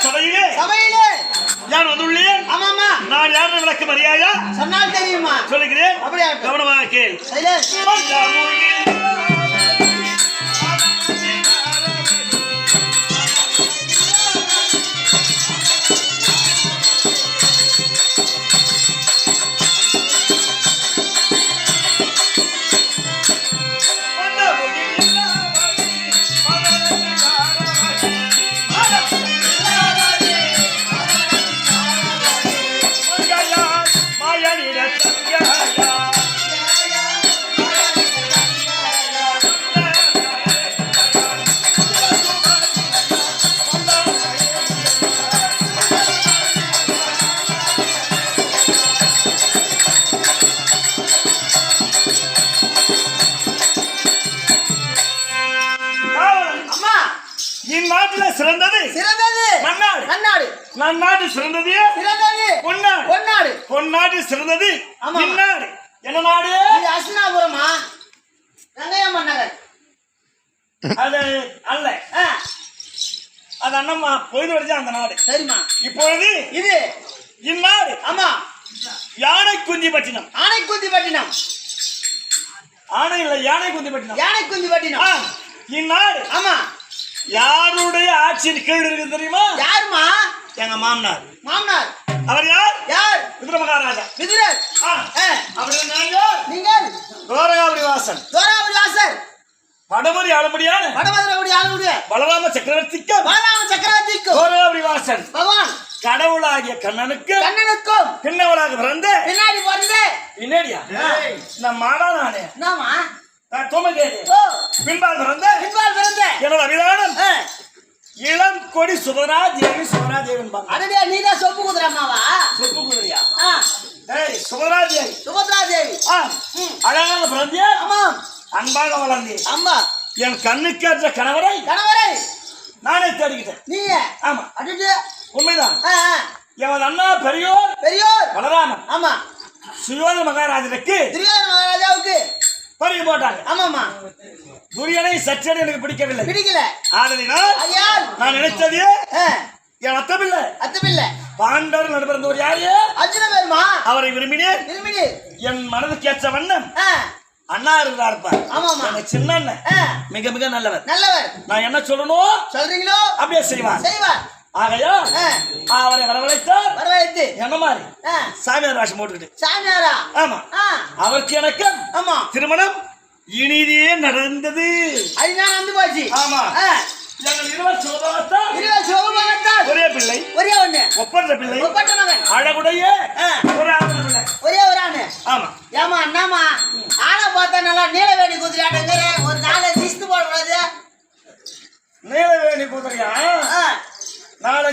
சபையிலே சபையிலே நான் வந்துள்ளேன். ஆமாமா நான் யாருன்னு விளக்க மரியாதையா சொன்னால் தெரியுமா? சொல்லுகிறேன். அப்படியே கவனமாக கேள். சிறந்தது சிறந்தது நன்னாடு நன்னாடு நன்னாடு சிறந்தது சிறந்தது பொன்னாடு பொன்னாடு பொன்னாடு சிறந்தது இந்நாடு என்ன நாடு? இது அஸ்னாபுரமா கங்கையம்மன் நகர் அது அல்ல அது அண்ணம்மா பொழுது வரைச்சா அந்த நாடு சரிமா. இப்பொழுது இது இந்நாடு ஆமா யானை குந்திப்பட்டினம். ஆனை குந்திப்பட்டினம் ஆனை இல்ல யானை குந்திப்பட்டினம். யானை குந்திப்பட்டினம் இந்நாடு ஆமா யாருடைய ஆட்சியின் கீழ் இருக்கு தெரியுமா? யாருமா? எங்க மாமனார். மாமனார் அவர் யார்? யார்? விதுர மகாராஜா. விதுரர். அவர் நாங்கள் நீங்கள் தோரகாபுரி வாசன். தோரகாபுரி வாசன் வடமொழி ஆளமுடியான வடமதுரை ஆளமுடிய பலராம சக்கரவர்த்திக்கும் பலராம சக்கரவர்த்திக்கும் தோரகாபுரி வாசன் பகவான் கடவுளாகிய கண்ணனுக்கும் கண்ணனுக்கும் பின்னவளாக பிறந்த பின்னாடி பிறந்த பின்னாடியா நான் மாடா நானே என்னமா தோமகேரி பின்பால் பிறந்த என்னோட அபிதானம் இளம் கொடி சுபரா தேவி சுபரா தேவி அடடே நீதான் சொப்பு குதிரம்மாவா? சொப்பு குதிரையா? சுபரா தேவி சுபத்ரா தேவி அழகான பிறந்தியா? ஆமாம் அன்பாக வளர்ந்தேன். அம்மா என் கண்ணுக்கேற்ற கணவரை கணவரை நானே தேடிக்கிட்டேன். நீங்க ஆமா அடடே உண்மைதான். என் அண்ணா பெரியோர் பெரியோர் பலராமன் ஆமா சுயோதன மகாராஜனுக்கு துரியோதன மகாராஜாவுக்கு பறிவு போட்டாங்க. ஆமாமா துரியனை சற்றே எனக்கு பிடிக்கவில்லை. பிடிக்கல ஆதலினால் நான் நினைச்சது என் அத்தமில்லை பாண்டவர் நடுபிறந்தவர் யாரு? அர்ஜுன பெருமா. அவரை விரும்பினேன். என் மனதுக்கு ஏற்ற வண்ணம் அண்ணா இருக்கிறார். ஆமாமா சின்ன அண்ணன் மிக மிக நல்லவர். நான் என்ன சொல்லணும் சொல்றீங்களோ அப்படியே செய்வார். ஆகையா அவரை வரவழைத்து என்ன மாதிரி சாமியார் வேஷம் போட்டுக்கிட்டு. சாமியாரா? ஆமா அவருக்கு எனக்கு ஆமா திருமணம் இனிதே நடந்தது. அதுதான் வந்து போச்சு. ஆமா ஒரே பிள்ளை ஒரே ஒண்ணு ஒப்பற்ற பிள்ளை ஒப்பற்ற மகன் அழகுடைய ஒரே ஒரு ஆணு. ஆமா ஏமா அண்ணாமா ஆளை பார்த்தா நல்லா நீலவேணி குதிரையாட்டுங்கிற ஒரு 4 இஸ்து போடுறது. நீலவேணி குதிரையா? 4